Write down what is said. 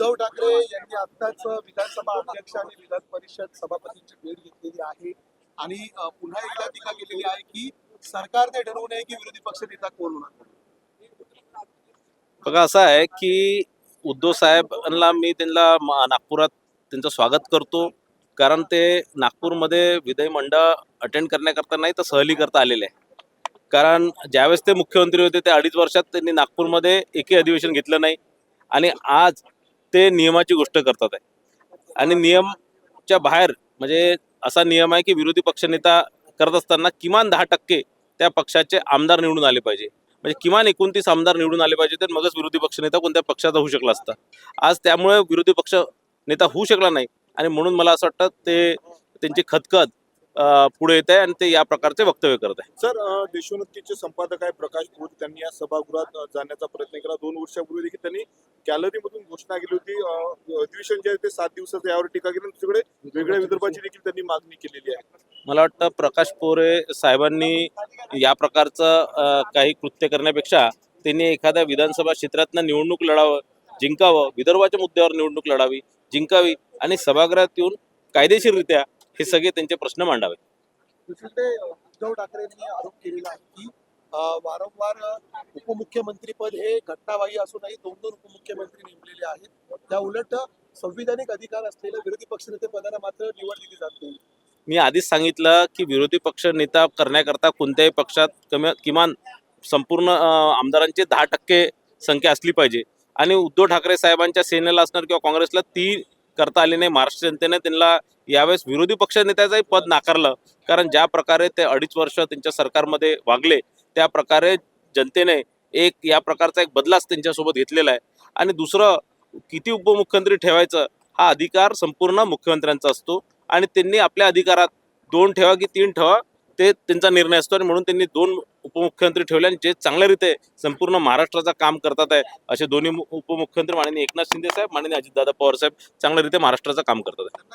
उद्धव ठाकरे यांनी आत्ताच विधानसभा अध्यक्ष आणि विधान परिषद सभापतींची भेट घेतलेली आहे आणि पुन्हा एकदा टीका केलेली आहे की सरकारने ठरवू नये की विरोधी पक्षनेता कोण होणार. बघा असं आहे की उद्धव साहेबांना मी त्यांना नागपुरात त्यांचं स्वागत करतो, कारण ते नागपूरमध्ये विधिमंडळ अटेंड करण्याकरता नाही तर सहली करता आलेले आहे. कारण ज्यावेळेस ते मुख्यमंत्री होते त्या 2.5 वर्षात त्यांनी नागपूरमध्ये एकही अधिवेशन घेतलं नाही आणि आज ते नियमाची गोष्ट करतात आहे. आणि नियमच्या बाहेर म्हणजे असा नियम आहे की विरोधी पक्षनेता करत असताना किमान 10% त्या पक्षाचे आमदार निवडून आले पाहिजे. म्हणजे किमान 29 आमदार निवडून आले पाहिजे तर मगच विरोधी पक्षनेता कोणत्या पक्षाचा होऊ शकला असता. आज त्यामुळे विरोधी पक्ष नेता होऊ शकला नाही आणि म्हणून मला असं वाटतं ते त्यांची खतखत पुढे येत आहे आणि ते या प्रकारचे वक्तव्य करत आहे. सर, देशोन्नतीचे संपादक आहे प्रकाश पोत, त्यांनी या सभागृहात जाण्याचा प्रयत्न केला. 2 वर्षापूर्वी देखील त्यांनी गॅलरीमधून घोषणा केली होती. अधिवेशन जे आहे ते 7 दिवसाचं, यावर टीका केली. दुसरीकडे वेगळ्या विदर्भाची देखील त्यांनी मागणी केलेली आहे. मला वाटतं प्रकाश पोरे साहेबांनी या प्रकारचं काही कृत्य करण्यापेक्षा त्यांनी एखाद्या विधानसभा क्षेत्रातनं निवडणूक लढावं, जिंकावं, विदर्भाच्या मुद्द्यावर निवडणूक लढावी, जिंकावी आणि सभागृहात येऊन कायदेशीररित्या हे सगळे त्यांचे प्रश्न मांडावे. दुसरीकडे उद्धव ठाकरेंनी आरोप केलेला आहे की वारंवार उपमुख्यमंत्री पद हे घटनाबाह्य असूनही 2 उपमुख्यमंत्री नेमलेले आहेत. त्या उलट संविधानिक अधिकार असलेल्या विरोधी पक्षनेते पदाला मात्र निवड दिली जात नाही. मी आधीच सांगितलं की विरोधी पक्ष नेता करण्याकरता कोणत्याही पक्षात किमान संपूर्ण आमदारांची 10% संख्या असली पाहिजे आणि उद्धव ठाकरे साहेबांच्या सेनेला असणार किंवा काँग्रेसला ती करता आली नाही. महाराष्ट्र जनतेने त्यांना यावेळेस विरोधी पक्ष नेत्याचंही पद नाकारलं, कारण ज्या प्रकारे ते 2.5 वर्ष त्यांच्या सरकारमध्ये वागले त्या प्रकारे जनतेने एक या प्रकारचा एक बदलाच त्यांच्यासोबत घेतलेला आहे. आणि दुसरं, किती उपमुख्यमंत्री ठेवायचं हा अधिकार संपूर्ण मुख्यमंत्र्यांचा असतो आणि त्यांनी आपल्या अधिकारात 2 ठेवा की 3 ठेवा ते त्यांचा निर्णय असतो आणि म्हणून त्यांनी 2 उपमुख्यमंत्री ठेवले आणि जे चांगल्या रीते संपूर्ण महाराष्ट्राचं काम करतात आहे असे दोन्ही उपमुख्यमंत्री माननीय एकनाथ शिंदे साहेब, माननीय अजितदादा पवार साहेब चांगल्या रीते महाराष्ट्राचं काम करतात आहे.